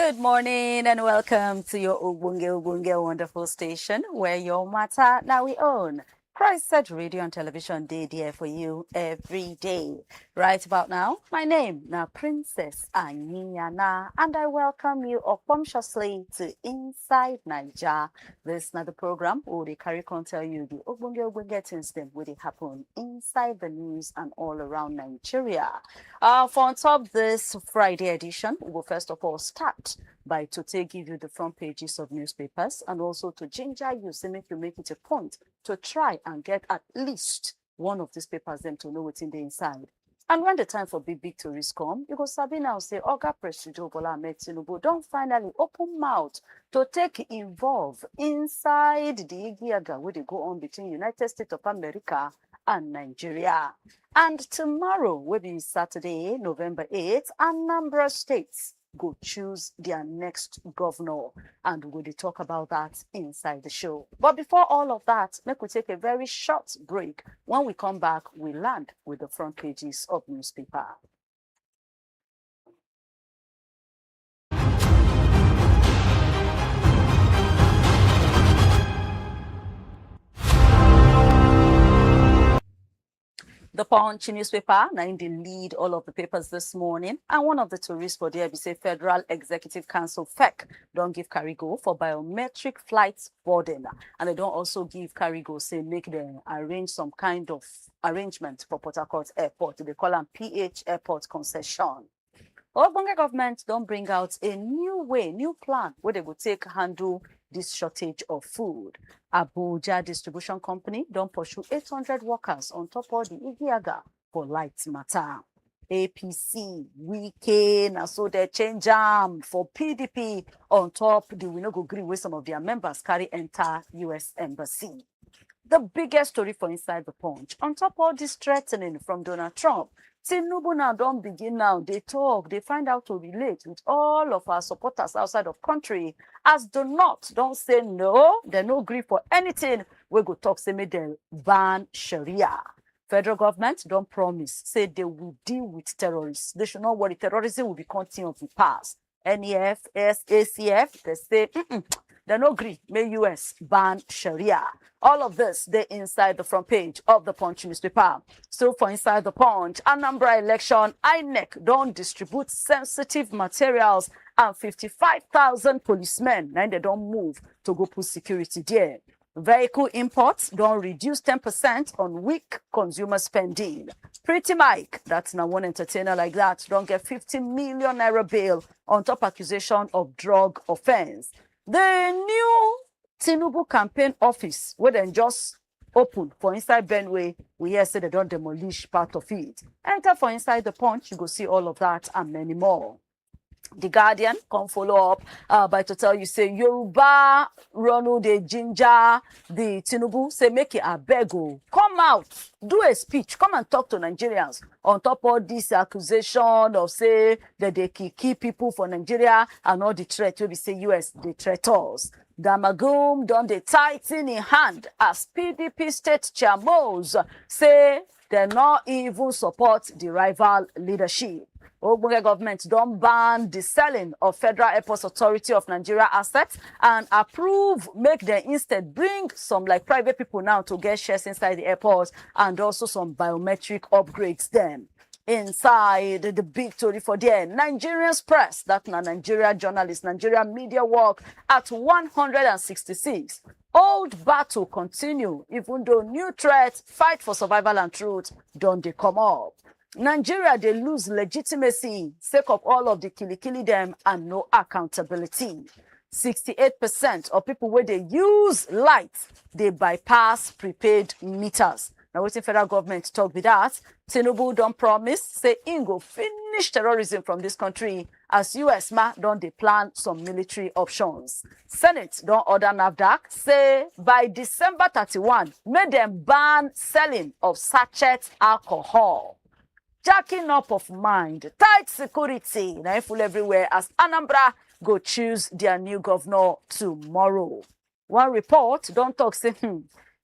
Good morning and welcome to your Ogbonge wonderful station where your matter now we own. CHRICED radio and television day there for you every day. Right about now, my name now Princess Anyana and I welcome you unctuously to Inside Naija. This is not the program where they carry on tell you the Ogbonge things them where they happen inside the news and all around Nigeria. For on top this Friday edition, we will first of all start by to give you the front pages of newspapers and also to ginger you, say make you make it a point to try and get at least one of these papers them to know what's in the inside. And when the time for big Terroris come, you go sabi now say, Oga Presido Tinubu don't finally open mouth to take involve inside the Igiaga where they go on between United States of America and Nigeria. And tomorrow will be Saturday, November 8th, Anambra States go choose their next governor. And we'll talk about that inside the show. But before all of that, make we take a very short break. When we come back, we land with the front pages of newspaper. The Punch newspaper, now in the lead all of the papers this morning. And one of the tourists for there, we say Federal Executive Council, FEC, don't give carry-go for biometric flights boarding. And they don't also give carry-go, say, make them arrange some kind of arrangement for Port Harcourt Airport. They call them PH Airport Concession. Ogbonge government don't bring out a new plan where they will take handle this shortage of food. Abuja Distribution Company don't pursue 800 workers on top of the Igiaga for light matter. APC, weekend, and so they change for PDP on top. They will not go agree with some of their members carry enter US Embassy. The biggest story for inside the Punch, on top of this threatening from Donald Trump, Tinubu now don't begin now. They talk, they find out to relate with all of our supporters outside of country. As do not, don't say no, they no agree for anything. We go talk, say, may they ban Sharia. Federal government don't promise, say they will deal with terrorists. They should not worry, terrorism will be continued of the past. NEF, ACF, they say, they no agree, may US ban Sharia. All of this, they inside the front page of the Punch newspaper. Still for inside the Punch, Anambra election, INEC don't distribute sensitive materials and 55,000 policemen. Now they don't move to go put security there. Vehicle imports don't reduce 10% on weak consumer spending. Pretty Mike, that's now one entertainer like that, don't get 50 million naira bail on top accusation of drug offense. The new Tinubu campaign office, where they just open for inside Benway, we hear say they don't demolish part of it. Enter for inside the Punch, you go see all of that and many more. The Guardian come follow up by to tell you, say, Yoruba Ronald de Ginger, the Tinubu, say, make it a bego. Come out, do a speech, come and talk to Nigerians on top of this accusation of, say, that they keep people for Nigeria and all the threat, we say US, the traitors. Damagum done the tighten in hand as PDP state chairmans say they not even support the rival leadership. Ogbonge government don't ban the selling of Federal Airports Authority of Nigeria assets and approve, make them instead bring some like private people now to get shares inside the airports and also some biometric upgrades them. Inside the big story for there, Nigerians press, that na Nigeria journalists, Nigeria media work at 166. Old battle continue, even though new threats, fight for survival and truth, don't they come up. Nigeria, they lose legitimacy, sake of all of the killy them and no accountability. 68% of people where they use light, they bypass prepaid meters. Now, waiting federal government talk with that. Tinubu don't promise, say, go finish terrorism from this country as US don't they plan some military options. Senate don't order NAFDAC, say, by December 31, make them ban selling of sachet alcohol. Jacking up of mind, tight security, now full everywhere as Anambra go choose their new governor tomorrow. One report don't talk, say,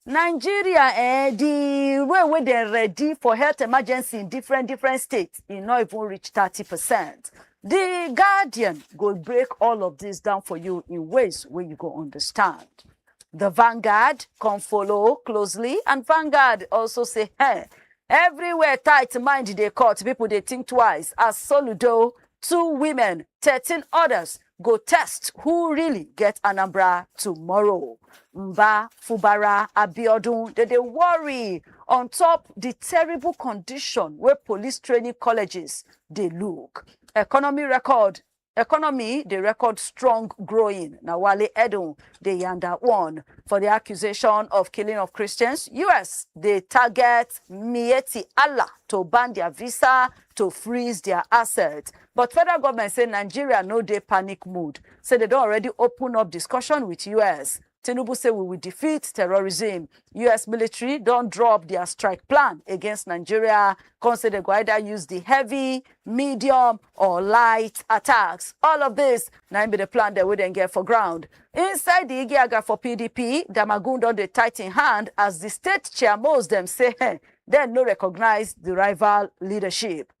Nigeria, the way where they're ready for health emergency in different states, it not even reach 30%. The Guardian will break all of this down for you in ways where you go understand. The Vanguard come follow closely, and Vanguard also say, hey, everywhere tight mind they cut, people they think twice. As Soludo, 2 women, 13 others go test who really get Anambra tomorrow. Mba, Fubara, Abiodun, they worry on top the terrible condition where police training colleges they look. Economy, they record strong growing. Now, Wale Edun, they yanda one for the accusation of killing of Christians. US, they target Mieti Allah to ban their visa, to freeze their assets. But federal government say Nigeria no dey panic mood. Say they don't already open up discussion with US. Tinubu say we will defeat terrorism. US military don't drop their strike plan against Nigeria. Say they go either use the heavy, medium, or light attacks. All of this now be the plan that we then get for ground. Inside the Igiaga for PDP, Damagun don dey tight in hand as the state chairmans them say they no recognize the rival leadership.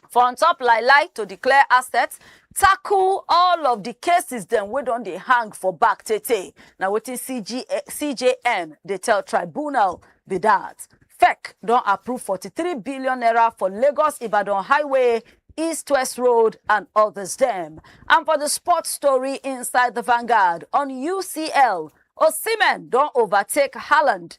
For on top Lai to declare assets, tackle all of the cases then we don't they hang for back tete. Now waiting CJN, they tell tribunal be that. FEC don't approve 43 billion naira for Lagos Ibadan Highway, East-West Road, and others them. And for the sports story inside the Vanguard, on UCL, Osimhen don't overtake Haaland,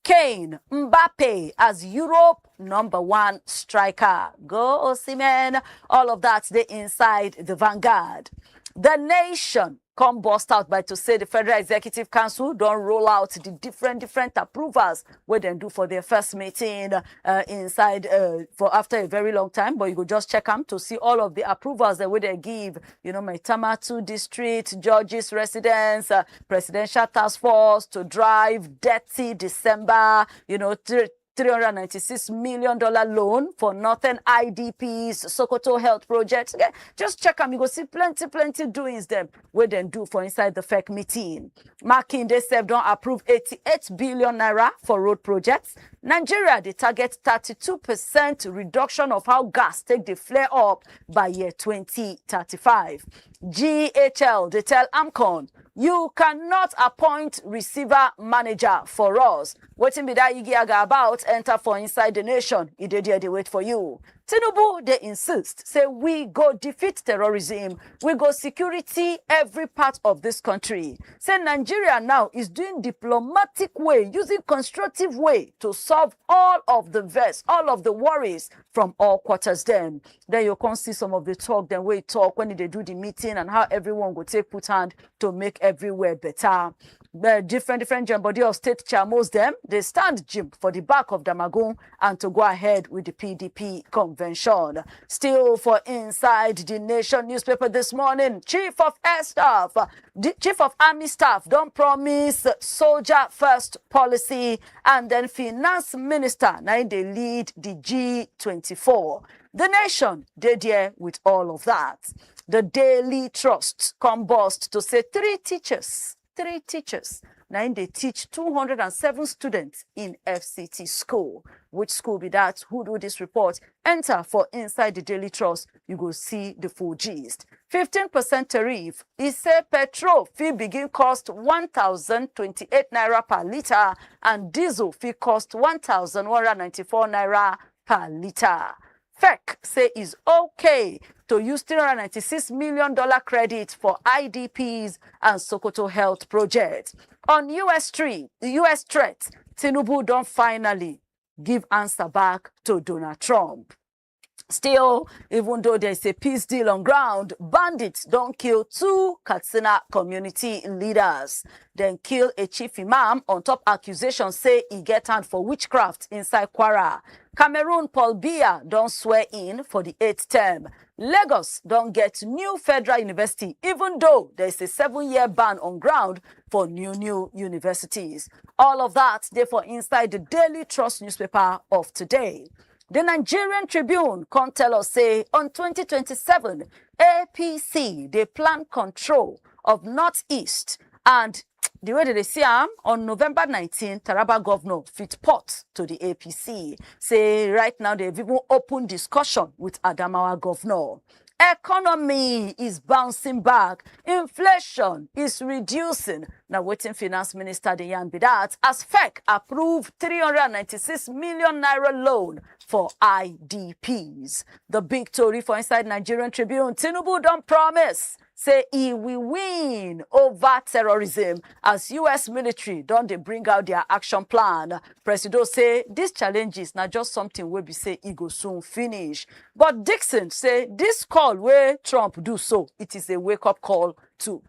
Kane, Mbappe as Europe #1 striker. Go Osimhen. All of that they inside the Vanguard. The Nation come bust out by to say the Federal Executive Council don't roll out the different approvals where they do for their first meeting inside for after a very long time. But you go just check them to see all of the approvals that they give. You know, my Tamatu District, Judges Residence, Presidential Task Force to drive dirty December, you know, $396 million loan for Northern IDPs, Sokoto Health Project. Okay? Just check them. You go see plenty doings them where they do for inside the FEC meeting. Makinde said don't approve 88 billion naira for road projects. Nigeria, they target 32% reduction of how gas take the flare up by year 2035. GHL, they tell AMCON, you cannot appoint receiver manager for us. Waiting be that Igiaga about enter for inside the nation. It did they wait for you. Tinubu, they insist, say we go defeat terrorism, we go security every part of this country. Say Nigeria now is doing diplomatic way, using constructive way to solve all of the verse, all of the worries from all quarters then. Then you can see some of the talk, then we talk when they do the meeting and how everyone go take put hand to make everywhere better. Different body of state chairmans them, they stand Jim for the back of Damagun and to go ahead with the PDP convention. Still for inside the Nation newspaper this morning, Chief of Air Staff, the Chief of Army Staff don't promise soldier first policy, and then Finance Minister now they lead the G24. The Nation did there with all of that. The Daily Trust combust to say three teachers. Now they teach 207 students in FCT school. Which school be that? Who do this report? Enter for inside the Daily Trust. You go see the full gist. 15% tariff. It say petrol fee begin cost 1,028 naira per litre and diesel fee cost 1,194 naira per litre. FEC say is okay to use $396 million credit for IDPs and Sokoto Health Project. On US threat, Tinubu don't finally give answer back to Donald Trump. Still, even though there's a peace deal on ground, bandits don't kill 2 Katsina community leaders. Then kill a chief imam on top accusation say he get hand for witchcraft inside Kwara. Cameroon Paul Biya don't swear in for the 8th term. Lagos don't get new federal university, even though there's a 7-year ban on ground for new universities. All of that, therefore, inside the Daily Trust newspaper of today. The Nigerian Tribune can tell us, say, on 2027, APC, they plan control of Northeast. And the way that they see them, on November 19, Taraba governor fit pot to the APC. Say, right now, they've even opened discussion with Adamawa governor. Economy is bouncing back. Inflation is reducing. Now, waiting Finance Minister the yarn be that as FEC approved 396 million naira loan for IDPs. The big Tori for inside Nigerian Tribune, Tinubu don't promise. Say he will win over terrorism as U.S. military don't they bring out their action plan. Presido say these challenges not just something will be say he go soon finish. But Dixon say this call where Trump do so, it is a wake-up call to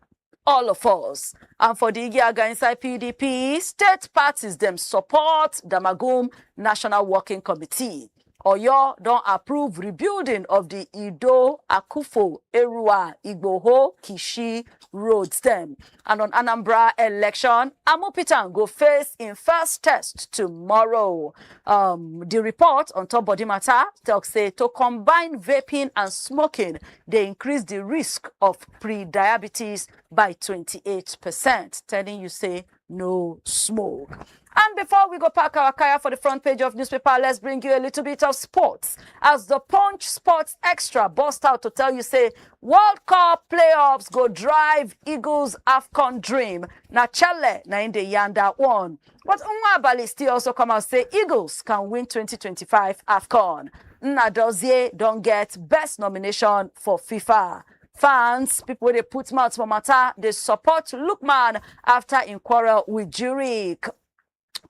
all of us. And for the Igiaga inside PDP, state parties them support the Magum National Working Committee. Oyo don't approve rebuilding of the Ido, Akufo, Erua, Igboho, Kishi road stem. And on Anambra election, Amupitan go face in first test tomorrow. The report on top body matter talks say to combine vaping and smoking, they increase the risk of pre-diabetes by 28%. Telling you say no smoke. And before we go pack our kaya for the front page of newspaper, let's bring you a little bit of sports. As the Punch Sports Extra burst out to tell you, say, World Cup playoffs go drive Eagles AFCON dream. Na Chale, na in the Yanda one. But Nwabali still also come out say Eagles can win 2025 AFCON. Nnadozie don't get best nomination for FIFA. Fans, people they put mouth for matter, they support Lookman after in quarrel with Zurich.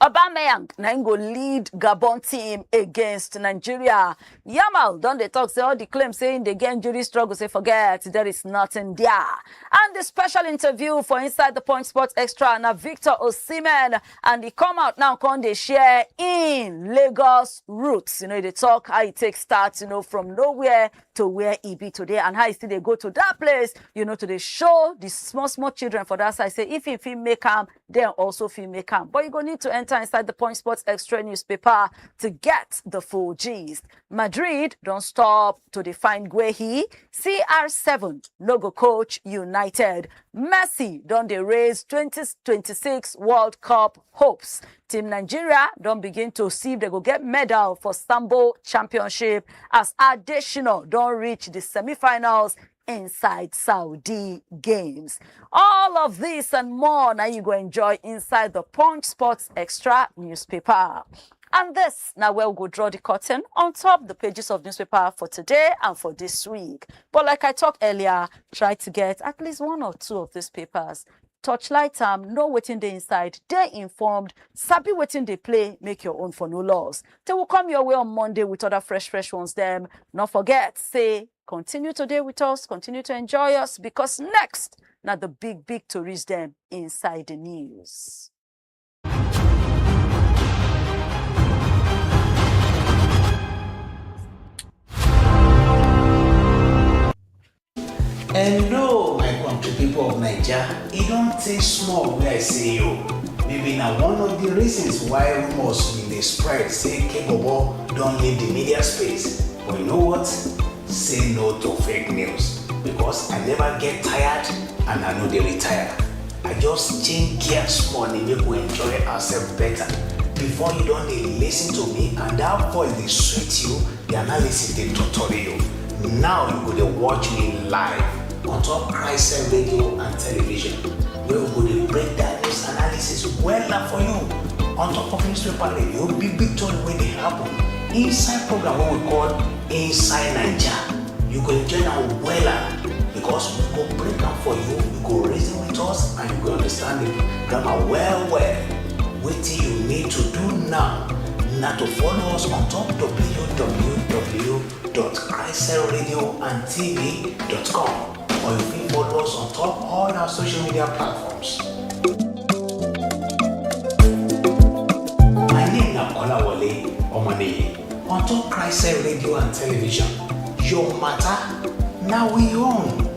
Aubameyang na go lead Gabon team against Nigeria. Yamal don't they talk say all the claims saying the game jury struggle say forget there is nothing there. And the special interview for Inside the Point Sports Extra na Victor Osimhen and he come out now come they share in Lagos roots. You know they talk how it takes start from nowhere to where he be today and how he still they go to that place to the show the small children for that side say if he make them then also if he make them. But you go need to enter inside the Point Sports Extra newspaper to get the full gist. Madrid don't stop to define Guehi. CR7 no go coach United. Messi don't they raise 2026 World Cup hopes. Team Nigeria don't begin to see if they go get medal for Sambo Championship as Additional don't reach the semi-finals inside Saudi Games. All of this and more now you go enjoy inside the Punch Sports Extra newspaper. And this now we'll go draw the curtain on top the pages of newspaper for today and for this week. But like I talked earlier, try to get at least one or two of these papers. Touchlight know waiting the inside, they informed, sabi waiting they play, make your own for no loss. They will come your way on Monday with other fresh ones them. Not forget, say, continue today with us, continue to enjoy us, because next, now the big Terroris them inside the news. Hello, my country people of Naija. It don't take small where I say you. Maybe now one of the reasons why rumors in the spread say Kebobo don't leave the media space. But you know what? Say no to fake news. Because I never get tired and I know they retire. I just change gears small and make we enjoy ourselves better. Before you don't listen to me and that voice they sweet you, the analysis they tutorial. Now you go to watch me live on top CHRICED radio and television. We will go to break that news analysis well for you. On top of newspaper radio, big story where they happen. Inside program what we call Inside Naija. You go join our well because we go break down for you, you go reason with us and you go understand the grammar well. What you need to do now to follow us on top www.cricedradiotv.com or you can follow us on top all our social media platforms. My name is Kolawole Omane on top CHRICED radio and television. Your matter, now we own.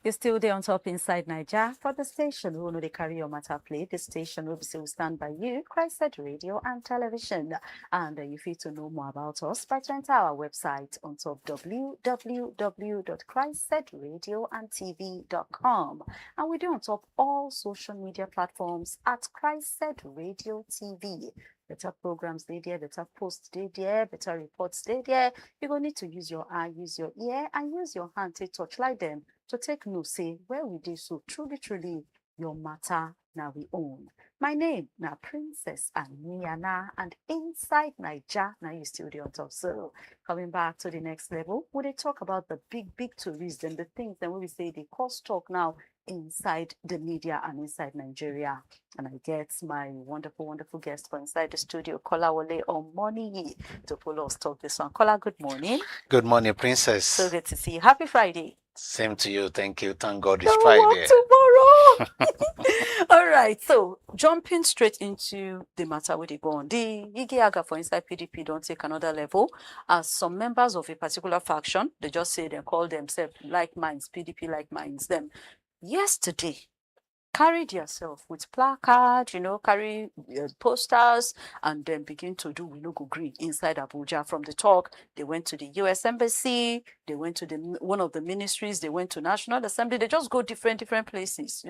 You're still there on top inside Naija for the station who know they carry your matter play. The station will be still stand by you, CHRICED Radio and Television. And you feel to know more about us by to enter our website on top www.CHRICEDradioandtv.com. And we do on top all social media platforms at CHRICED Radio TV. Better programs they there, better posts they there, better reports they there. You're going to need to use your eye, use your ear, and use your hand to touchlight them to take note, say, where we do so truly, your matter now we own. My name na Princess Aniana, and inside Naija, now you still the on top. So coming back to the next level, we they talk about the big tourism, the things that we say they cause talk now inside the media and inside Nigeria. And I get my wonderful guest for inside the studio, Kola Wole on Money, to follow us talk this one. Kola, good morning. Good morning, Princess. So good to see you. Happy Friday. Same to you. Thank you. Thank God it's No Friday. work tomorrow. All right. So jumping straight into the matter where they go on. The Igiaga for inside PDP don't take another level. As some members of a particular faction, they just say they call themselves like minds, PDP like minds them. Yesterday, carried yourself with placard, carry posters, and then begin to do we no go green inside Abuja. From the talk, they went to the US Embassy, they went to one of the ministries, they went to National Assembly, they just go different places,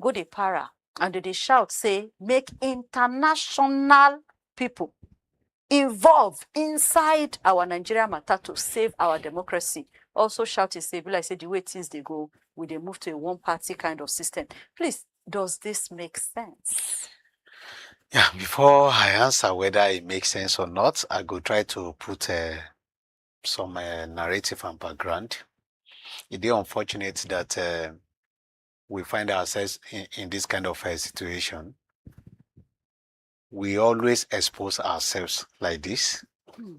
go the para, and they shout, say, make international people involve inside our Nigeria matter to save our democracy. Also shout it, say, like say the way things they go, will they move to a one-party kind of system? Please, does this make sense? Yeah, before I answer whether it makes sense or not, I go try to put some narrative and background. It is unfortunate that we find ourselves in this kind of a situation. We always expose ourselves like this.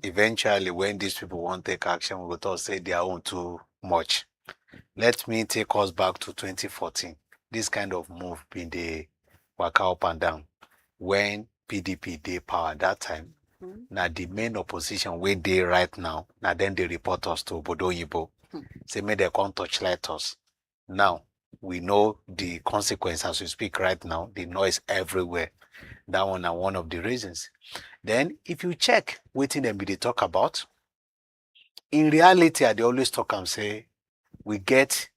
Eventually, when these people want to take action, we will say they are on too much. Let me take us back to 2014. This kind of move been the waka up and down. When PDP did power that time, now the main opposition where they right now, now then they report us to Obodo Yibo. Say may they come touchlight us. Now we know the consequence as we speak right now, the noise everywhere. That one is one of the reasons. Then if you check what them they talk about, in reality, they always talk and say, we get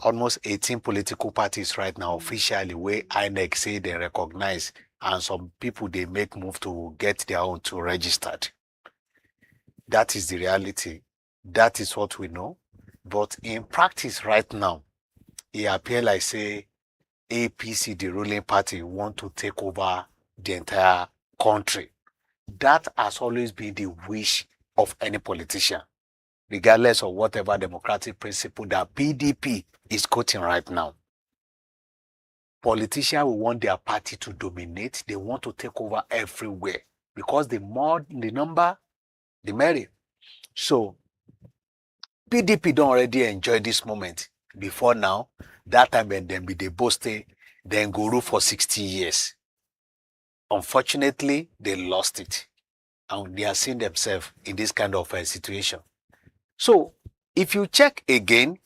almost 18 political parties right now officially where INEC say they recognize, and some people they make move to get their own to registered. That is the reality. That is what we know. But in practice right now, it appears like say APC, the ruling party, want to take over the entire country. That has always been the wish of any politician, regardless of whatever democratic principle that PDP is quoting right now. Politicians will want their party to dominate. They want to take over everywhere because the more the number, the merrier. So PDP don't already enjoy this moment. Before now, that time when them be they boasted, then go rule for 60 years. Unfortunately, they lost it. And they are seeing themselves in this kind of a situation. So, if you check again,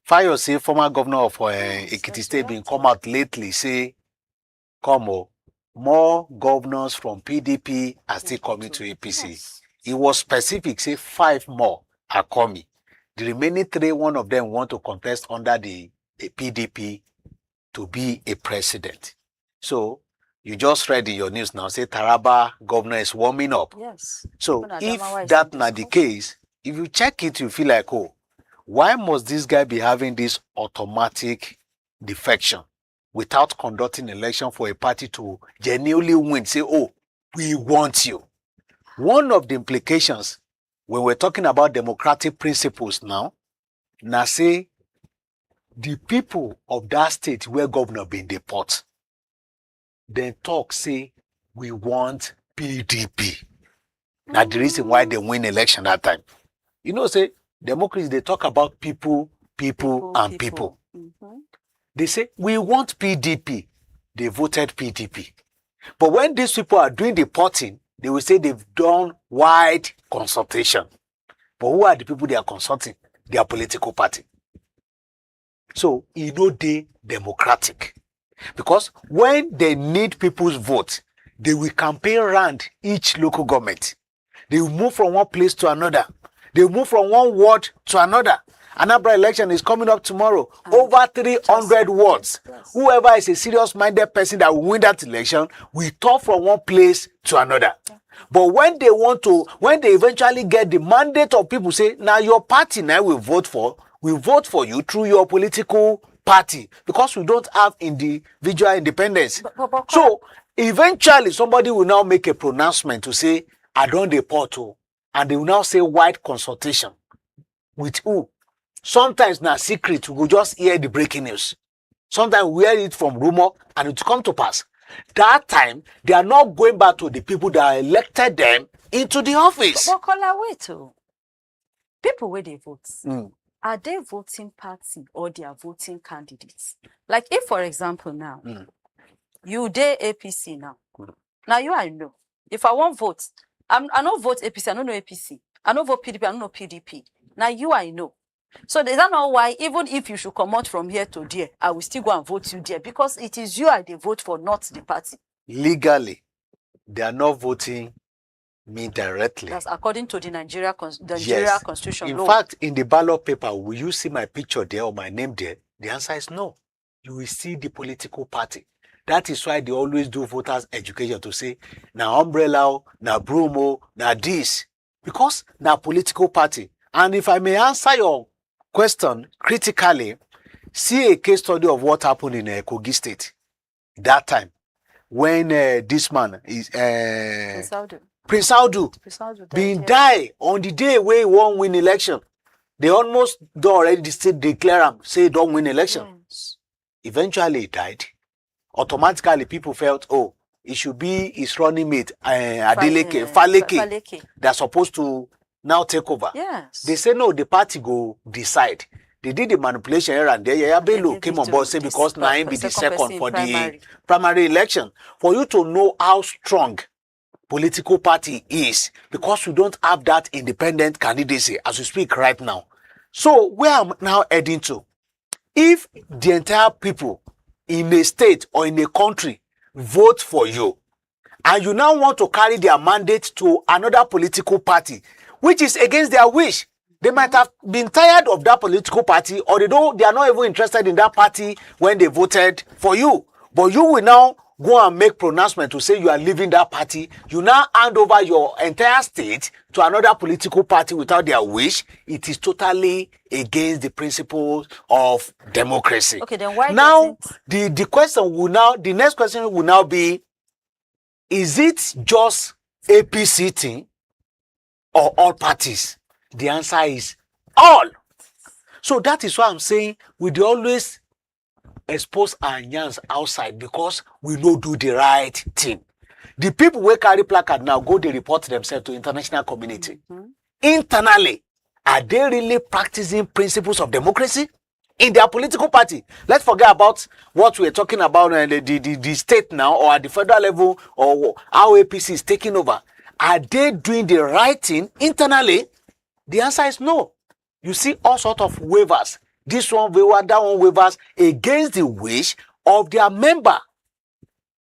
Fayo say former governor of Ekiti State been come out lately say, more governors from PDP are still coming to APC. Yes. It was specific, say 5 more are coming. The remaining 3, one of them want to contest under the PDP to be a president. So, you just read in your news now, say Taraba governor is warming up. Yes. So if that's not the case, if you check it, you feel like, oh, why must this guy be having this automatic defection without conducting election for a party to genuinely win? Say, oh, we want you. One of the implications when we're talking about democratic principles now say the people of that state where governor been deported, then talk, say, we want PDP. Now, the reason why they win election that time. Say, democracy, they talk about people. They say, we want PDP. They voted PDP. But when these people are doing the porting, they will say they've done wide consultation. But who are the people they are consulting? Their political party. So it no dey democratic. Because when they need people's vote, they will campaign around each local government. They will move from one place to another. They will move from one ward to another. Anambra election is coming up tomorrow. Over 300 wards. Yes. Whoever is a serious-minded person that will win that election will turn from one place to another. Yeah. But when they eventually get the mandate of people say, now your party now will vote for you through your political party, because we don't have individual independence. So eventually somebody will now make a pronouncement to say, I don't deport you. And they will now say wide consultation. With who? Sometimes now secret, we will just hear the breaking news. Sometimes we hear it from rumor and it will come to pass. That time, they are not going back to the people that elected them into the office. But wait too. People where they vote. Are they voting party or they are voting candidates? Like if, for example, now, you dey APC now. Now you I know. If I want vote, I don't vote APC, I don't know APC. I don't vote PDP, I don't know PDP. Now you I know. So is that not why, even if you should come out from here to there, I will still go and vote you there? Because it is you I they vote for, not the party. Legally, they are not voting me directly. That's according to the Nigeria Constitution. In fact, in the ballot paper, will you see my picture there or my name there? The answer is no. You will see the political party. That is why they always do voters education to say, now umbrella, now bromo, now this. Because now political party. And if I may answer your question critically, see a case study of what happened in Kogi State that time when this man is Prince Audu being died on the day where he won win election. They almost don't already declare him, say don't win election. Yes. Eventually he died. Automatically people felt, oh, it should be his running mate, Faleke. They're supposed to now take over. Yes. They say no, the party go decide. They did the manipulation here and there. Yaya Bello came on board, say because Naim be the second for the primary election. For you to know how strong political party is, because we don't have that independent candidacy as we speak right now. So where I'm now heading to, if the entire people in a state or in a country vote for you, and you now want to carry their mandate to another political party, which is against their wish, they might have been tired of that political party, or they are not even interested in that party when they voted for you. But you will now go and make pronouncement to say you are leaving that party. You now hand over your entire state to another political party without their wish. It is totally against the principles of democracy. Okay, then why now the next question will now be, is it just APC thing or all parties? The answer is all. So that is why I'm saying we do always expose our yans outside, because we no do the right thing. The people who carry placard now go, they report themselves to international community. Internally, are they really practicing principles of democracy in their political party? Let's forget about what we're talking about the state now, or at the federal level, or how APC is taking over. Are they doing the right thing internally? The answer is no. You see all sorts of waivers. This one waiver, that one waivers against the wish of their member.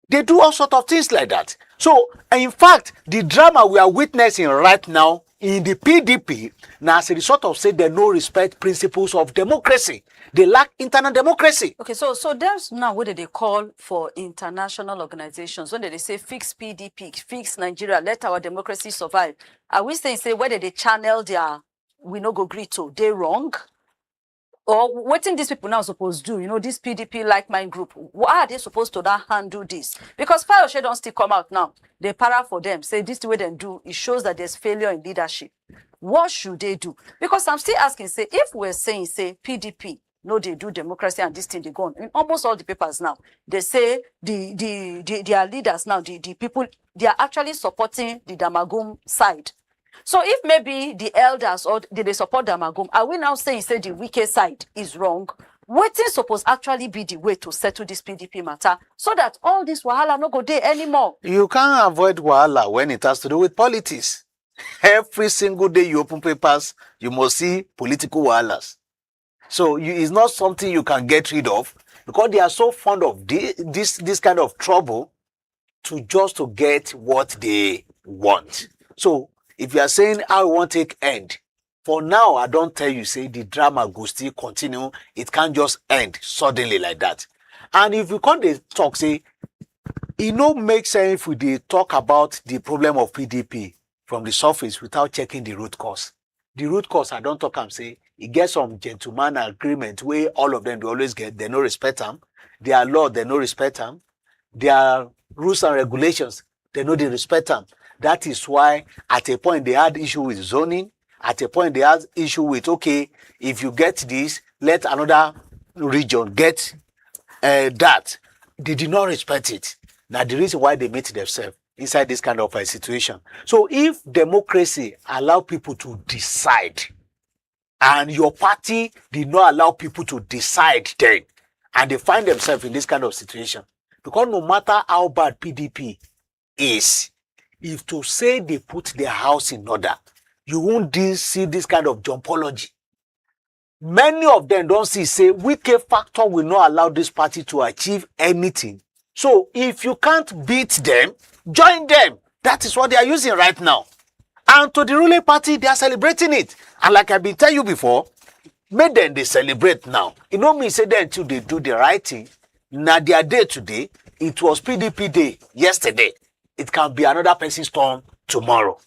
They do all sorts of things like that. So, in fact, the drama we are witnessing right now in the PDP, now as a result of say they no respect principles of democracy. They lack internal democracy. Okay, so there's now what they call for international organizations when they say fix PDP, fix Nigeria, let our democracy survive. Are we saying say whether they channel their we no go agree to, they wrong? Or what these people now supposed to do? You know, this PDP like-mind group, why are they supposed to now handle this? Because Fayoshe don't still come out now. They para for them, say this the way they do, it shows that there's failure in leadership. What should they do? Because I'm still asking, say, if we're saying, say, PDP, no, they do democracy and this thing, they go on. In almost all the papers now, they say their leaders now, the people, they are actually supporting the Damagum side. So if maybe the elders or they support Damagum, are we now saying, say, the wicked side is wrong? What is supposed actually be the way to settle this PDP matter so that all this wahala no go there anymore? You can't avoid wahala when it has to do with politics. Every single day you open papers, you must see political wahalas. So it's not something you can get rid of because they are so fond of this kind of trouble to get what they want. So if you are saying I want to take end, for now I don't tell you say the drama go still continue. It can't just end suddenly like that. And if you can't talk say it no make sense if we talk about the problem of PDP from the surface without checking the root cause. The root cause I don't talk am say e get some gentleman agreement where all of them they always get, they no respect them. Their law they no respect them. Their rules and regulations they no dey respect them. That is why at a point they had issue with zoning. At a point they had issue with okay, if you get this, let another region get that. They did not respect it. Now the reason why they meet themselves inside this kind of a situation. So if democracy allow people to decide, and your party did not allow people to decide then, and they find themselves in this kind of situation, because no matter how bad PDP is, if to say they put their house in order, you won't see this kind of jumpology. Many of them don't see, say, weaker factor will not allow this party to achieve anything. So if you can't beat them, join them. That is what they are using right now. And to the ruling party, they are celebrating it. And like I've been telling you before, make them they celebrate now. You know me say that until they do the right thing. Now their day today, it was PDP day yesterday. It can be another person's turn tomorrow.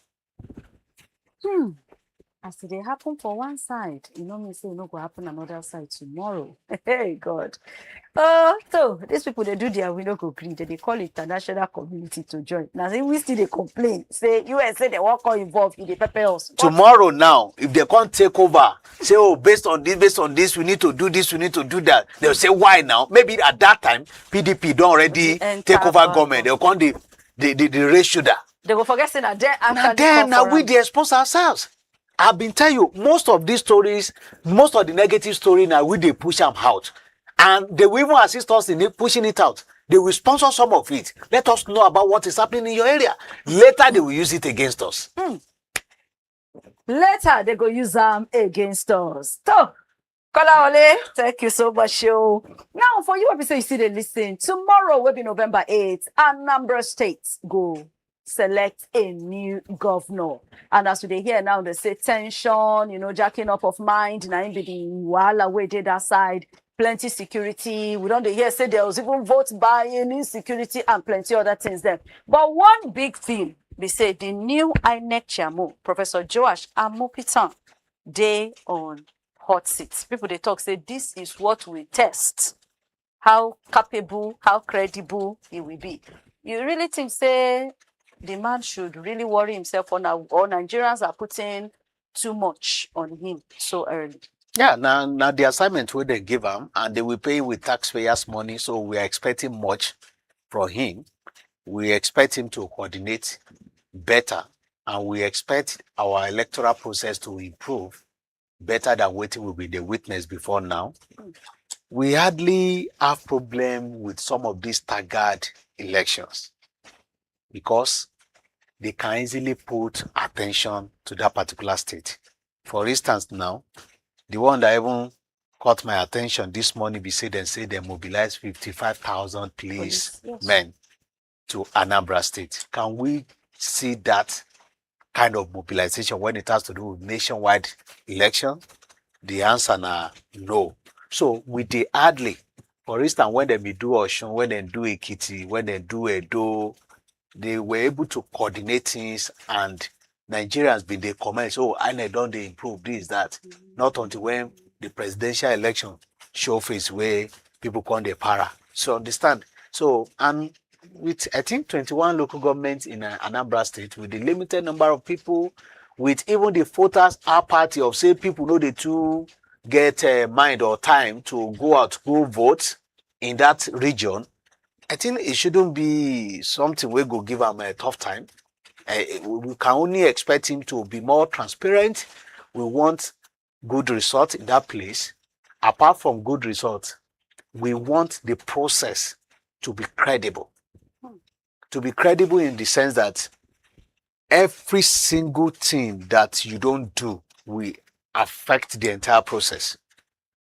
As they happen for one side, you know me say no go happen another side tomorrow. Hey God. So these people they do their we no go agree. They call international community to join. Now say we still they complain. Say USA they won't call involved in the pepper us. Tomorrow now, if they can't take over, say oh based on this, we need to do this, we need to do that. They'll say why now? Maybe at that time PDP don't already take over government. They'll come the race shooter. They will forget saying that Now we they expose ourselves. I've been telling you, most of these stories, most of the negative story now, we they push them out. And they will even assist us in pushing it out. They will sponsor some of it. Let us know about what is happening in your area. Later, they will use it against us. Later, they go use them against us. So, Kola Ole, thank you so much, show. Now, for you, obviously, you see they listen. Tomorrow will be November 8th. Anambra State go select a new governor. And as they hear now, they say tension, jacking up of mind. Now, be the wahala way did that side. Plenty security. We don't hear say there was even vote buying, insecurity, and plenty other things there. But one big thing, they say the new INEC chairman, Professor Joash Amopitan, they on hot seats. People they talk say this is what we test. How capable, how credible he will be. You really think say the man should really worry himself or Nigerians are putting too much on him so early? Yeah, now the assignment where they give him and they will pay with taxpayers' money, so we are expecting much from him. We expect him to coordinate better, and we expect our electoral process to improve better than what we be the witness before now. We hardly have problem with some of these staggered elections because they can easily put attention to that particular state. For instance, now, the one that even caught my attention this morning, they mobilized 55,000 policemen to Anambra State. Can we see that kind of mobilization when it has to do with nationwide election? The answer now, no. So with the hardly, for instance, when they do Osun, when they do Ekiti, when they do Edo, they were able to coordinate things, and Nigerians been they comment, so INEC don't they improve this, that. Not until when the presidential election show face where people come the para. So understand. So, and with I think 21 local governments in Anambra State, with the limited number of people, with even the voters our party of say people know they to get mind or time to go out, go vote in that region, I think it shouldn't be something we go give him a tough time. We can only expect him to be more transparent. We want good results in that place. Apart from good results, we want the process to be credible. To be credible in the sense that every single thing that you don't do will affect the entire process.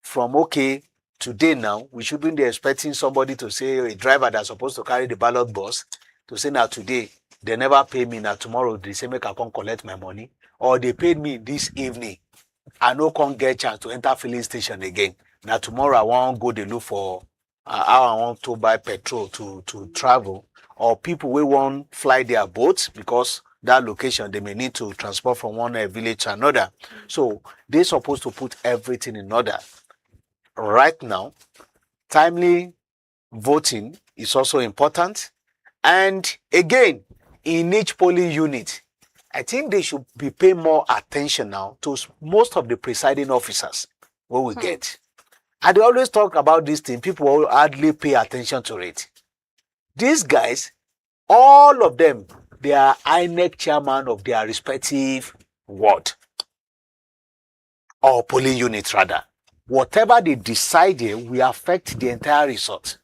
from okay, today now, we shouldn't be expecting somebody to say, a driver that's supposed to carry the ballot box, to say now today, they never pay me, now tomorrow they say make I come collect my money, or they paid me this evening, I no can't get chance to enter filling station again. Now tomorrow I want go dey look for how I want to buy petrol to travel, or people will want fly their boats because that location they may need to transport from one village to another. So they're supposed to put everything in order. Right now, timely voting is also important. And again, in each polling unit, I think they should be paying more attention now to most of the presiding officers what we get. And they always talk about this thing. People will hardly pay attention to it. These guys, all of them, they are INEC chairman of their respective ward or polling unit rather. Whatever they decide here will affect the entire result.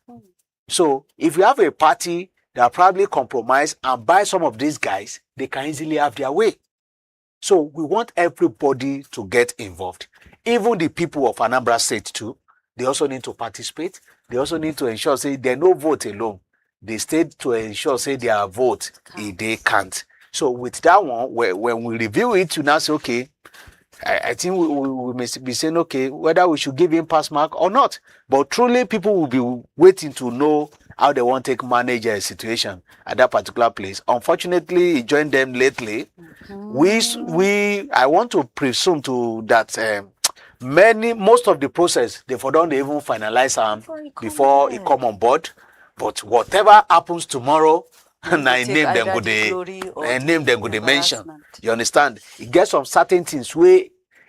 So if you have a party that probably compromise and buy some of these guys, they can easily have their way. So we want everybody to get involved. Even the people of Anambra State too, they also need to participate. They also need to ensure, say, they no vote alone. They state to ensure, say, their vote, they can't. So with that one, when we review it, you now say, okay, I think we may be saying, okay, whether we should give him pass mark or not. But truly, people will be waiting to know how they want to manage a situation at that particular place. Unfortunately, he joined them lately. I want to presume to that most of the process, they don't even finalize before he come on board. But whatever happens tomorrow, and I name them good they mention. You understand? He gets some certain things where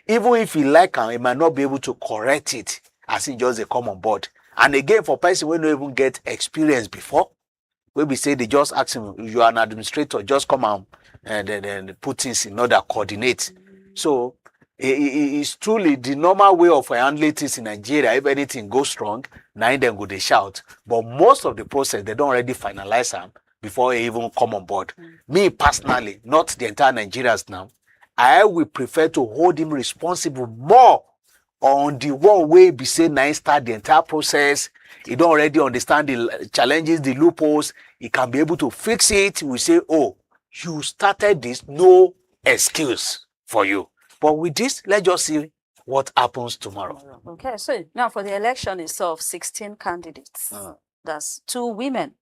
even if he like him, he might not be able to correct it as he just come on board. And again, for person who don't even get experience before, where we say they just ask him, you are an administrator, just come out and then put things in order, coordinate. So it's truly the normal way of handling things in Nigeria. If anything goes wrong, now then go they shout. But most of the process, they don't already finalize them before he even come on board. Me personally, not the entire Nigerians now, I will prefer to hold him responsible more on the one way be say now start the entire process. He don't already understand the challenges, the loopholes. He can be able to fix it. We say, oh, you started this, no excuse for you. But with this, let's just see what happens tomorrow. Okay, so now for the election itself, 16 candidates. That's 2 women.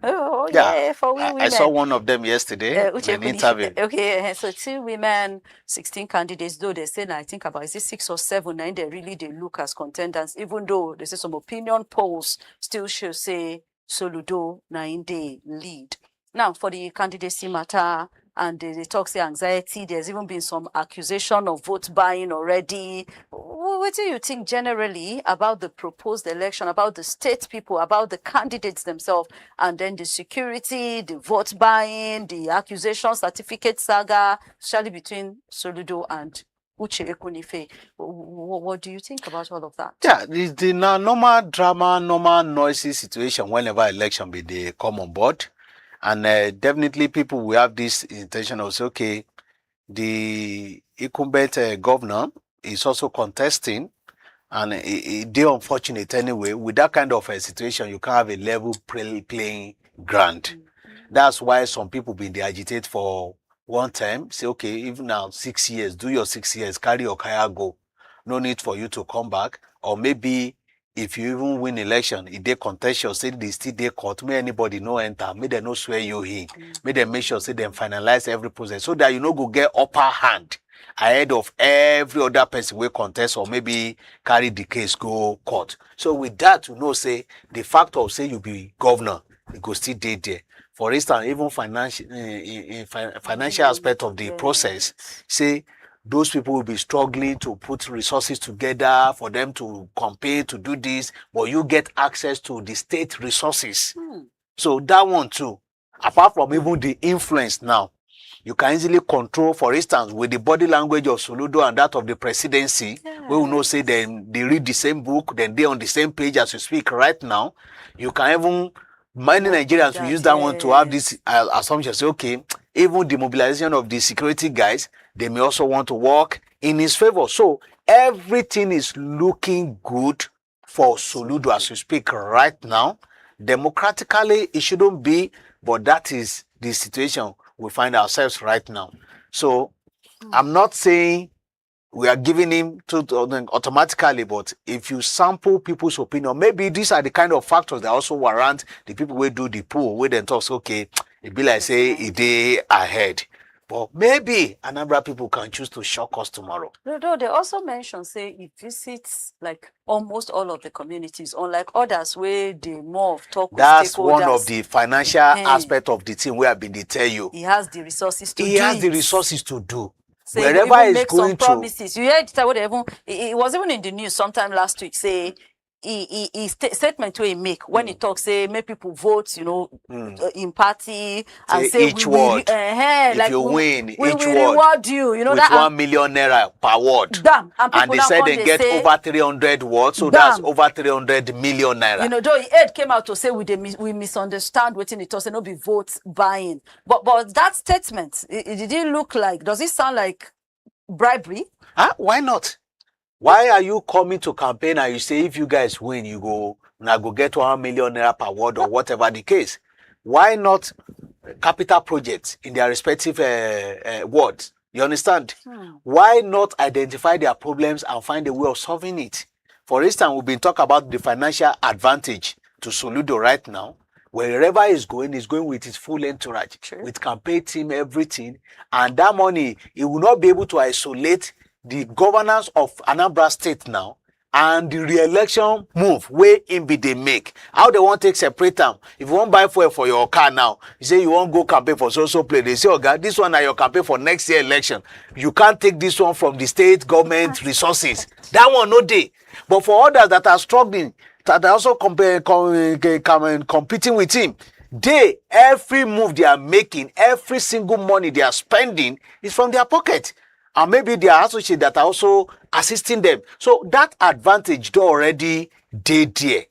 Oh, yeah, for women. I saw one of them yesterday in an interview. Okay, so 2 women, 16 candidates, though they say, I think about, is it 6 or 7, and they look as contenders, even though they say some opinion polls still should say Soludo, they lead. Now, for the candidacy matter, and they talk say anxiety, there's even been some accusation of vote buying already. What do you think generally about the proposed election, about the state people, about the candidates themselves, and then the security, the vote buying, the accusation certificate saga, especially between Soludo and Uche Ekunife? What do you think about all of that? Yeah, it's the normal drama, normal noisy situation whenever election they come on board. And definitely people will have this intention of say, okay, the incumbent governor is also contesting, and they're unfortunate anyway. With that kind of a situation, you can't have a level playing ground. That's why some people been agitate for one time, say, okay, even now 6 years, do your 6 years, carry your kaya, go. No need for you to come back. Or maybe if you even win election, if they contentious, say they still they court, may anybody no enter, may they no swear you in, may they make sure say they finalize every process so that you know go get upper hand ahead of every other person will contest or maybe carry the case go court. So with that, you know, say the fact of say you be governor, it go still dey there. For instance, even financial aspect of the process, say those people will be struggling to put resources together for them to compare, to do this, but you get access to the state resources. So that one too, apart from even the influence now, you can easily control, for instance, with the body language of Soludo and that of the presidency, we will know say then they read the same book, then they're on the same page as you speak right now. You can even, many Nigerians will use that one to have this assumption, say, okay, even the mobilization of the security guys, they may also want to work in his favor. So everything is looking good for Soludo as we speak right now. Democratically, it shouldn't be, but that is the situation we find ourselves right now. So I'm not saying we are giving him automatically, but if you sample people's opinion, maybe these are the kind of factors that also warrant the people who do the poll, where then talks, okay, it be like say a day ahead. But maybe Anambra people can choose to shock us tomorrow. Though they also mentioned, say, he visits like almost all of the communities, unlike others where they more of talk with That's one of stakeholders. the financial aspect of the thing where I've been to tell you. He has the resources to do He has it. the resources to do. Say Wherever he he's make going some promises. You heard that it was even in the news sometime last week. Say he statement where he make when he talks, say make people vote, in party and say each word. If like you win, we each will word reward you. You know with that 1 million naira per word. Damn, And they said they get over 300 words, so that's over 300 million naira. You know, though Ed came out to say we misunderstand what it was, and not be vote buying. But that statement, it didn't look like. Does it sound like bribery? Why not? Why are you coming to campaign and you say if you guys win, you go get 1 million naira per word or whatever the case? Why not capital projects in their respective wards? You understand? Why not identify their problems and find a way of solving it? For instance, we've been talking about the financial advantage to Soludo right now. Wherever he's going with his full entourage, with campaign team, everything. And that money, he will not be able to isolate the governance of Anambra State now and the re-election move where in be they make. How they want to take separate them. If you want buy fuel for your car now, you say you want go campaign for so play. They say, oh God, this one are your campaign for next year election. You can't take this one from the state government resources. That one no day. But for others that are struggling, that are also competing with him, every move they are making, every single money they are spending is from their pocket. And maybe they are associates that are also assisting them. So that advantage they already there.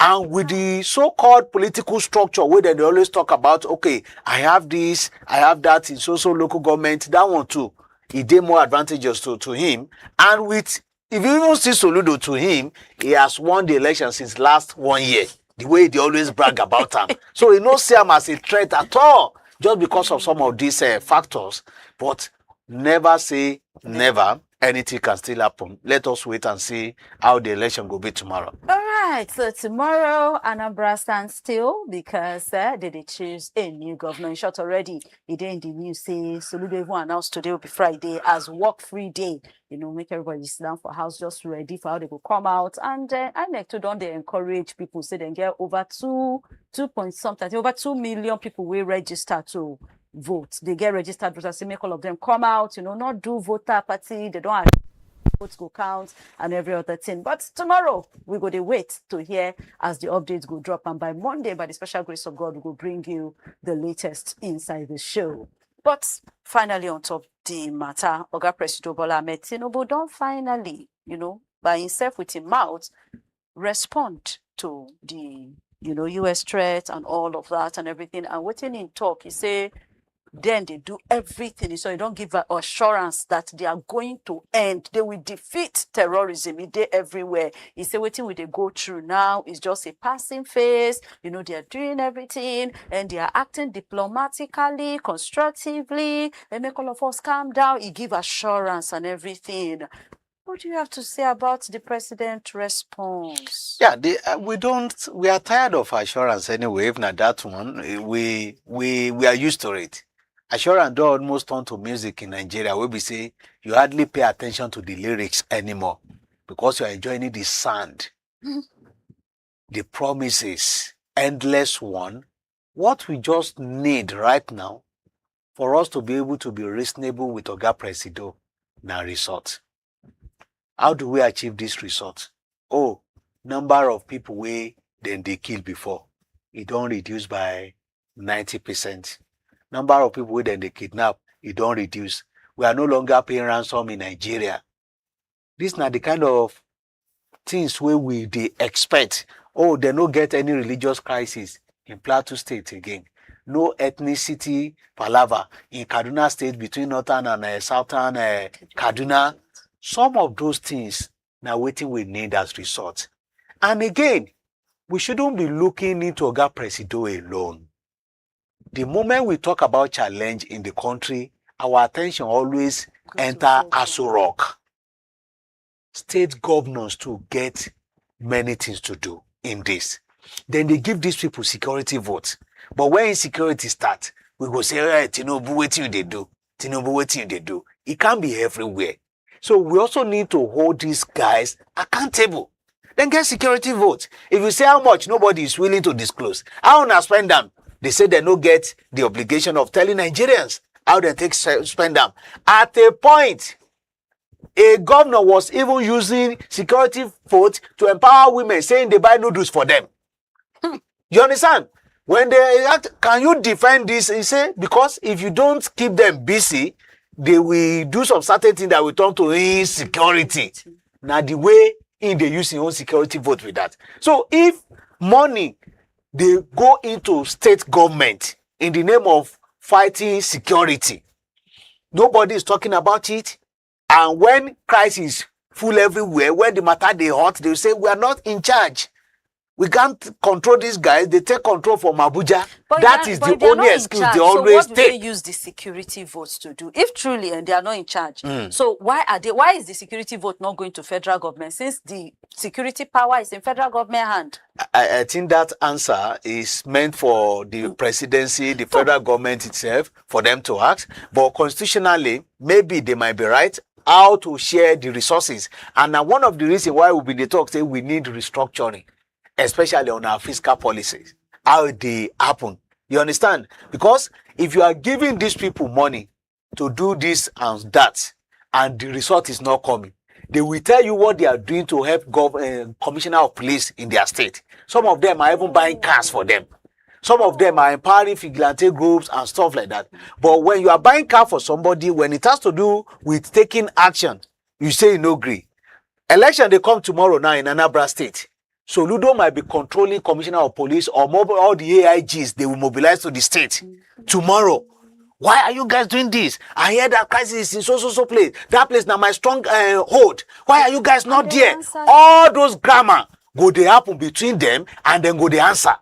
And with the so-called political structure where they always talk about, okay, I have this, I have that in social local government, that one too. It did more advantageous to him. And with, if you even see Soludo to him, he has won the election since last 1 year. The way they always brag about him. So he don't see him as a threat at all, just because of some of these factors. But never say never. Anything can still happen. Let us wait and see how the election will be tomorrow. All right. So tomorrow, Anambra stands still because they choose a new governor. In short, already, it in the news say Soludo even announced today will be Friday as work-free day. Make everybody sit down for house just ready for how they will come out. And INEC too don't they encourage people say they get over 2 point something, over 2 million people will register to vote. They get registered voters, say make all of them come out, not do voter party, they don't have votes go count and every other thing. But tomorrow we go to wait to hear as the updates go drop, and by Monday, by the special grace of God, we will bring you the latest inside the show. But finally, on top the matter, Oga Presido Tinubu don't finally, by himself with his mouth, respond to the US threat and all of that and everything. And waiting in talk, he say then they do everything. So you don't give an assurance that they are going to end. They will defeat terrorism. They everywhere. He say waiting with they go through now is just a passing phase. They are doing everything and they are acting diplomatically, constructively. They make all of us calm down. He give assurance and everything. What do you have to say about the president's response? Yeah, we are tired of assurance anyway. If not that one, we are used to it. Assurance don't almost turn to music in Nigeria where we say you hardly pay attention to the lyrics anymore because you are enjoying the sound, the promises, endless one. What we just need right now for us to be able to be reasonable with Oga Presido na result. How do we achieve this result? Oh, number of people they kill before. It don't reduce by 90%. Number of people they kidnap, it don't reduce. We are no longer paying ransom in Nigeria. These are the kind of things where we expect. Oh, they don't get any religious crisis in Plateau State again. No ethnicity palaver in Kaduna State between northern and southern Kaduna. Some of those things now waiting we need as result. And again, we shouldn't be looking into Oga Presido alone. The moment we talk about challenge in the country, our attention always enter Aso Rock. State governors to get many things to do in this. Then they give these people security votes. But when insecurity starts, we go say, hey, Tinubu, what you they do? Tinubu, what you they do? It can't be everywhere. So we also need to hold these guys accountable. Then get security votes. If you say how much, nobody is willing to disclose. How to spend them? They say they don't get the obligation of telling Nigerians how they spend them. At a point, a governor was even using security votes to empower women, saying they buy noodles for them. You understand? When they act, can you defend this? He say, because if you don't keep them busy, they will do some certain thing that will turn to insecurity. Now the way in they use your own security vote with that. So if money they go into state government in the name of fighting security, nobody is talking about it. And when crisis full everywhere, when the matter they hot, they say we are not in charge. We can't control these guys. They take control from Abuja. That is the only excuse they always take. So what do they use the security votes to do? If truly and they are not in charge, so why is the security vote not going to federal government since the security power is in federal government hand? I think that answer is meant for the presidency, the federal government itself, for them to ask. But constitutionally, maybe they might be right how to share the resources. And now one of the reasons why we've been talking, say we need restructuring, especially on our fiscal policies, how they happen. You understand? Because if you are giving these people money to do this and that, and the result is not coming, they will tell you what they are doing to help commissioner of police in their state. Some of them are even buying cars for them. Some of them are empowering vigilante groups and stuff like that. But when you are buying car for somebody, when it has to do with taking action, you say you no agree. Election, they come tomorrow now in Anambra state. So Ludo might be controlling commissioner of police or all the AIGs they will mobilize to the state tomorrow. Why are you guys doing this? I hear that crisis is in so place. That place now my strong hold. Why are you guys not there? All those grammar go they happen between them and then go they answer.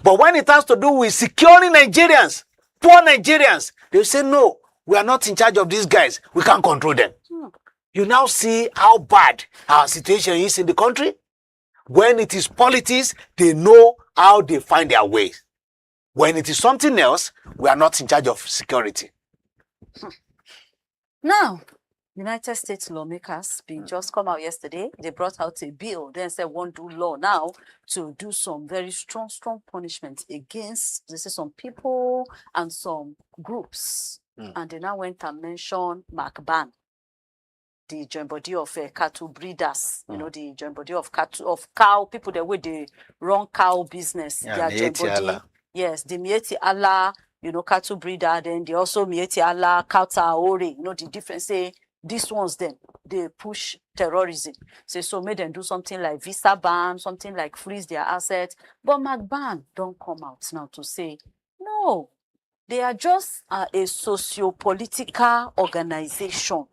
But when it has to do with securing Nigerians, poor Nigerians, they say no, we are not in charge of these guys. We can't control them. You now see how bad our situation is in the country. When it is politics, they know how they find their way. When it is something else, we are not in charge of security. Now, United States lawmakers just come out yesterday. They brought out a bill. Then said won't do law now to do some very strong punishment against some people and some groups. And they now went and mentioned MACBAN, the joint body of cattle breeders, you know, the joint body of cow people that way they run cow business. Yeah, their joint body, yes, the Mieti Allah, you know, cattle breeder. Then they also Mieti Allah, Kauta Ore. You know the difference. Say these ones then they push terrorism. Say so make them do something like visa ban, something like freeze their assets. But MACBAN don't come out now to say no. They are just a socio-political organization.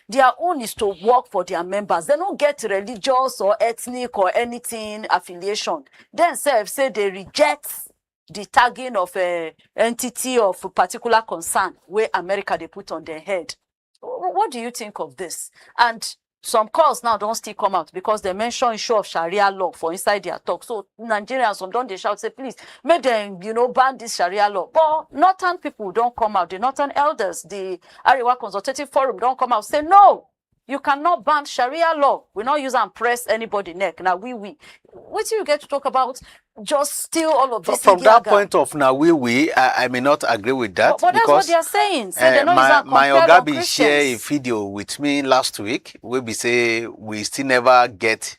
Their own is to work for their members. They don't get religious or ethnic or anything affiliation. Then say they reject the tagging of a entity of a particular concern where America they put on their head. What do you think of this? And some calls now don't still come out because they mention issue of Sharia law for inside their talk. So Nigerians some don't they shout say please make them ban this Sharia law. But northern people don't come out. The northern elders, the Arewa Consultative Forum don't come out say no. You cannot ban Sharia law. We not use and press anybody neck. Now what do you get to talk about? Just steal all of this. From that point of now, I may not agree with that. But that's what they are saying. Say my Ogabi share a video with me last week where we say we still never get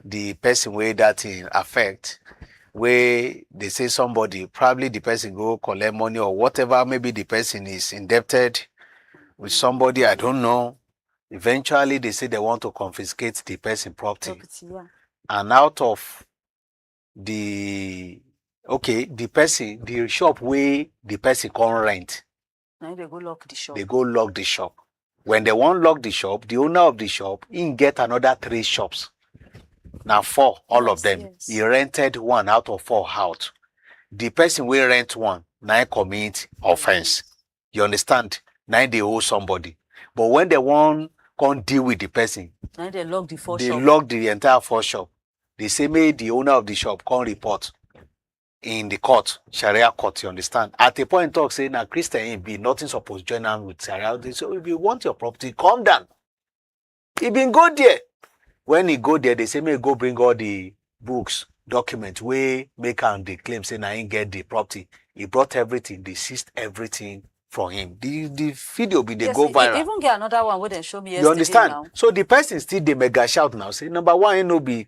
the person where that in affect. Where they say somebody, probably the person go collect money or whatever, maybe the person is indebted with somebody, I don't know. Eventually, they say they want to confiscate the person property. Yeah. And out of the shop where the person can rent. Now they go lock the shop. They go lock the shop. When they won't lock the shop, the owner of the shop, he get another 3 shops. Now 4, all of them. Yes. He rented 1 out of 4 out. The person will rent 1, now commit offense. You understand? Now they owe somebody. But when they won't come deal with the person, Now they lock the 4 they shop. lock the entire 4 shop. They say, may the owner of the shop come report in the court, Sharia court, you understand? At a point, talk say, now Christian be nothing supposed to join them with Sharia. They say, if you want your property, come down. He been go there. When he go there, they say, may go bring all the books, documents, where make and the claim, say, now he get the property. He brought everything, they seized everything from him. The video be, they go viral. Even get another one where they show me yesterday. You understand? Now. So the person still the mega shout now. Say, number one, he no be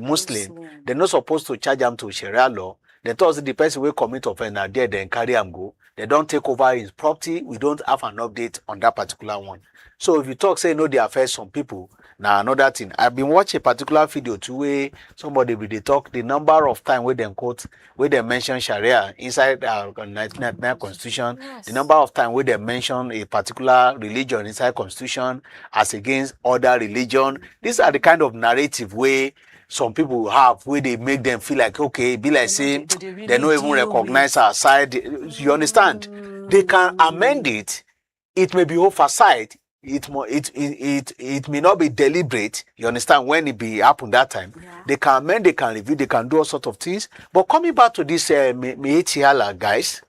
Muslim. They're not supposed to charge him to Sharia law. They thought the person will commit offense now there, then carry him go. They don't take over his property. We don't have an update on that particular one. So if you talk, say, no, they affect some people. Now another thing, I've been watching a particular video too where somebody will they talk the number of time where they quote, where they mention Sharia inside our 1999 constitution, the number of time where they mention a particular religion inside constitution as against other religion. These are the kind of narrative where some people have where they make them feel like, okay, be like saying they don't even recognize our side. You understand? They can amend it. It may be oversight. It may not be deliberate. You understand? When it be happen that time, they can amend, they can review, they can do all sorts of things. But coming back to this Meetiala, guys,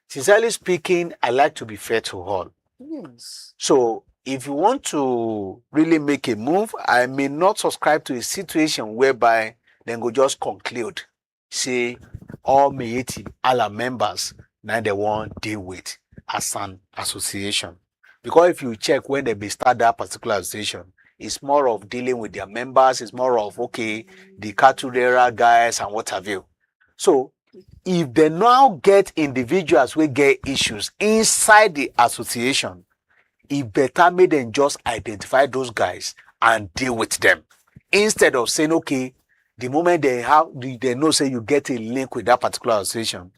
sincerely speaking, I like to be fair to all. Yes. So if you want to really make a move, I may not subscribe to a situation whereby then go just conclude, say all Meetiala members now they want deal with as an association. Because if you check when they start that particular association, it's more of dealing with their members, it's more of, okay, the Caturera guys and what have you. So if they now get individuals who get issues inside the association, it better make them just identify those guys and deal with them. Instead of saying, okay, the moment they know, say you get a link with that particular association,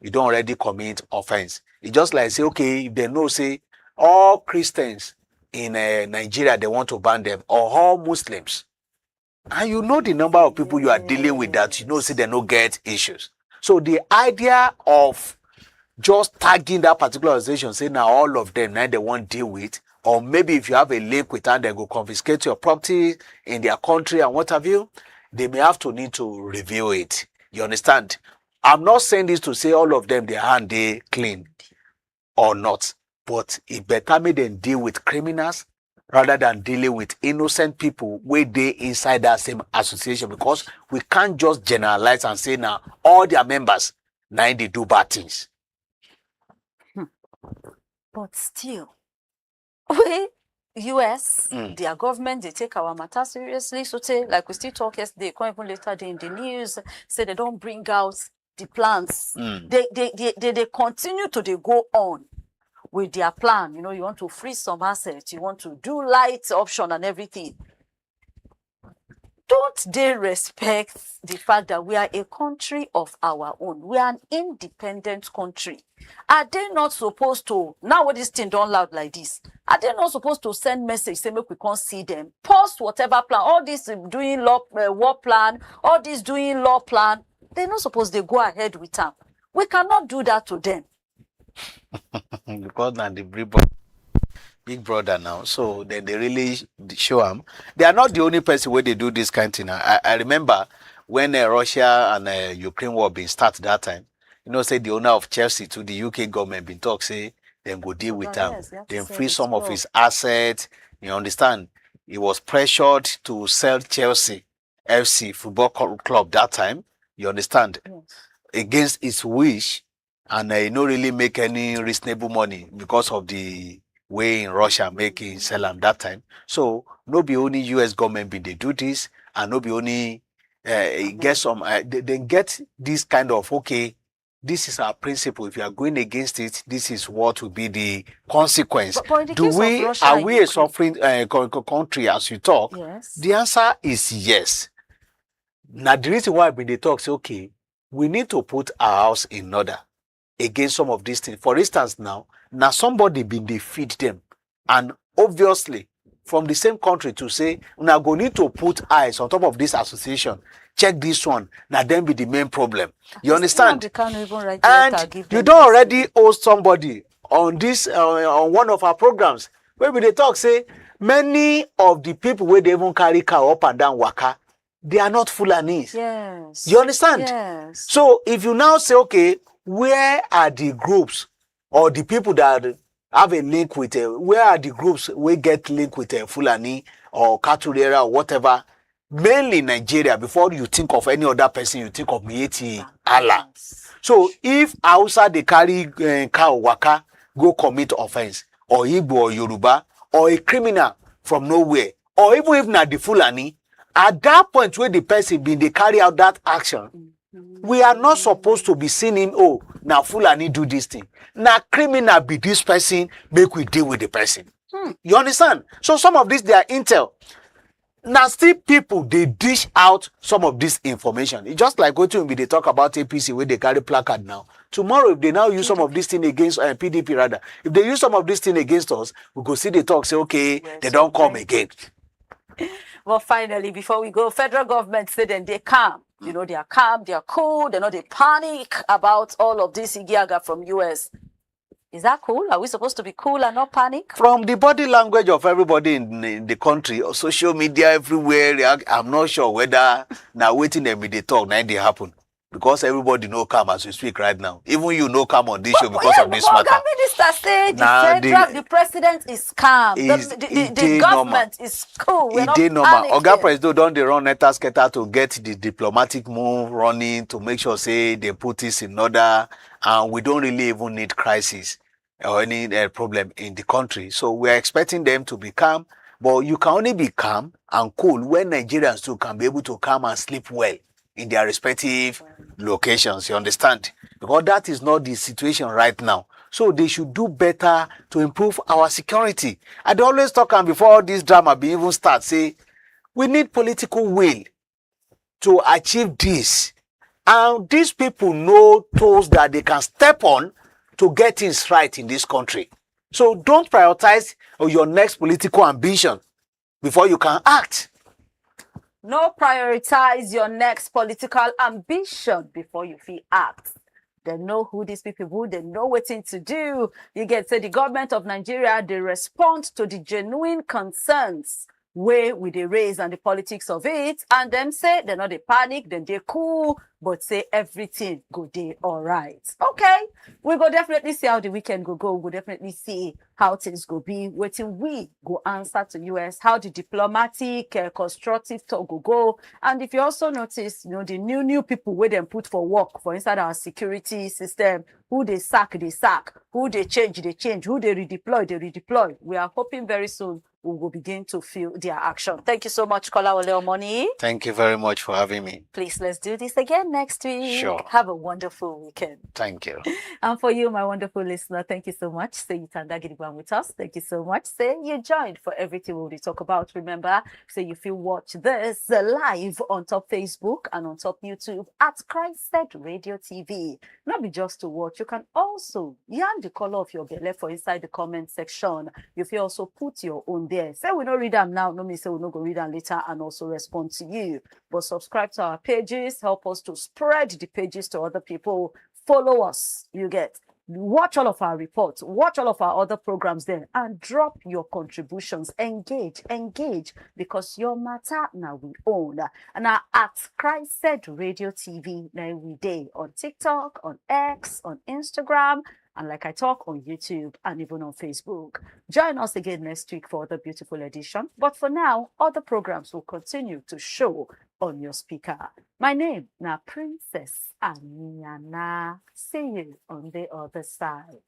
you don't already commit offense. It's just like say, okay, if they know, say, all Christians in Nigeria, they want to ban them, or all Muslims. And you know the number of people you are dealing with that, you know, say they don't get issues. So the idea of just tagging that particular organization, say now all of them, now they won't deal with, or maybe if you have a link with them, they go confiscate your property in their country and what have you, they may have to need to review it. You understand? I'm not saying this to say all of them, their hand they clean or not. But it better make them deal with criminals rather than dealing with innocent people where they inside that same association, because we can't just generalize and say now all their members now they do bad things. But still, we US, their government, they take our matter seriously. So say, like we still talk yesterday, come even later in the news, say they don't bring out the plans. They continue to they go on with their plan. You know, you want to freeze some assets, you want to do light option and everything. Don't they respect the fact that we are a country of our own? We are an independent country. Are they not supposed to, now when this thing don't loud like this, are they not supposed to send message, say, make we can't see them, post whatever plan, all this doing law, war plan, all this doing law plan, they're not supposed to go ahead with them. We cannot do that to them. Because now the big brother now, so they really show them. They are not the only person where they do this kind of thing. I remember when Russia and Ukraine war been started that time, you know, say the owner of Chelsea to the UK government been talk, say, then go deal with them. Yes, then free some of his assets. You understand? He was pressured to sell Chelsea FC football club that time. You understand? Yes. Against his wish. And he no really make any reasonable money because of the way in Russia making sell them that time. So no be only US government be they do this, and no be only get some they get this kind of, okay, this is our principle. If you are going against it, this is what will be the consequence. But are we a suffering country as you talk? Yes. The answer is yes. Now the reason why when they talk, say, okay, we need to put our house in order against some of these things. For instance, now somebody been they feed them. And obviously, from the same country to say, now go need to put eyes on top of this association, check this one, now then be the main problem. You understand? And you don't already owe somebody on this, on one of our programs, where we they talk, say, many of the people where they even carry car up and down Waka, they are not Fulanis. Yes. You understand? Yes. So if you now say, okay, where are the groups or the people that have a link with, where are the groups we get link with Fulani or Katurera or whatever, mainly Nigeria, before you think of any other person, you think of Mieti Allah. So if outside they carry cow Waka, go commit offense, or Igbo or Yoruba, or a criminal from nowhere, or even if not the Fulani, at that point where the person they carry out that action, we are not supposed to be seeing him, oh, now Fulani do this thing. Now criminal be this person, make we deal with the person. You understand? So some of this, they are intel. Now still people, they dish out some of this information. It's just like what they talk about APC where they carry placard now. Tomorrow, if they now use some of this thing against PDP rather, if they use some of this thing against us, we go see the talk, say, okay, yes, they don't come again. Well, finally, before we go, federal government said then they calm. You know, they are calm, they are cool, they're not they panic about all of this Igiaga from US. Is that cool? Are we supposed to be cool and not panic? From the body language of everybody in the country, or social media everywhere, I'm not sure whether now waiting them they talk, now they happen. Because everybody know come as we speak right now. Even you know come on this show because of this matter. The minister said the president is calm. The government is cool. We're not panicking. Oga Presido don't they run netter to get the diplomatic move running to make sure say they put this in order, and we don't really even need crisis or any problem in the country. So we're expecting them to be calm, but you can only be calm and cool when Nigerians too can be able to come and sleep well in their respective locations, you understand? Because that is not the situation right now. So they should do better to improve our security. I always talk, and before this drama be even start, say, we need political will to achieve this. And these people know tools that they can step on to get things right in this country. So don't prioritize your next political ambition before you can act. No, prioritize your next political ambition before you feel act. They know who these people who they know what to do. You get say the government of Nigeria, they respond to the genuine concerns where we they raise and the politics of it, and them say they're not a panic, then they cool, but say everything go day all right. Okay, we go definitely see how the weekend go. We'll definitely see how things go be. Waiting we go answer to US, how the diplomatic, constructive talk go. And if you also notice, you know, the new people where them put for work for inside our security system, who they sack, who they change, who they redeploy. We are hoping very soon we will begin to feel their action. Thank you so much, Kola Wole Omoni. Thank you very much for having me. Please, let's do this again next week. Sure. Have a wonderful weekend. Thank you. And for you, my wonderful listener, thank you so much. Say you tandagirigwan with us. Thank you so much. Say you joined for everything we'll talk about. Remember, say if you watch this live on top Facebook and on top YouTube at CHRICED Radio TV. Not be just to watch. You can also yarn the color of your belly for inside the comment section. You can also put your own there. Say we don't read them now. No me say we not go read them later and also respond to you. But subscribe to our pages. Help us to spread the pages to other people. Follow us. You get. Watch all of our reports, watch all of our other programs there, and drop your contributions. Engage, because your matter now we own. And now at CHRICED Radio TV, now we day on TikTok, on X, on Instagram, and like I talk on YouTube and even on Facebook. Join us again next week for other beautiful edition. But for now, other programs will continue to show on your speaker. My name na Princess Aniana. See you on the other side.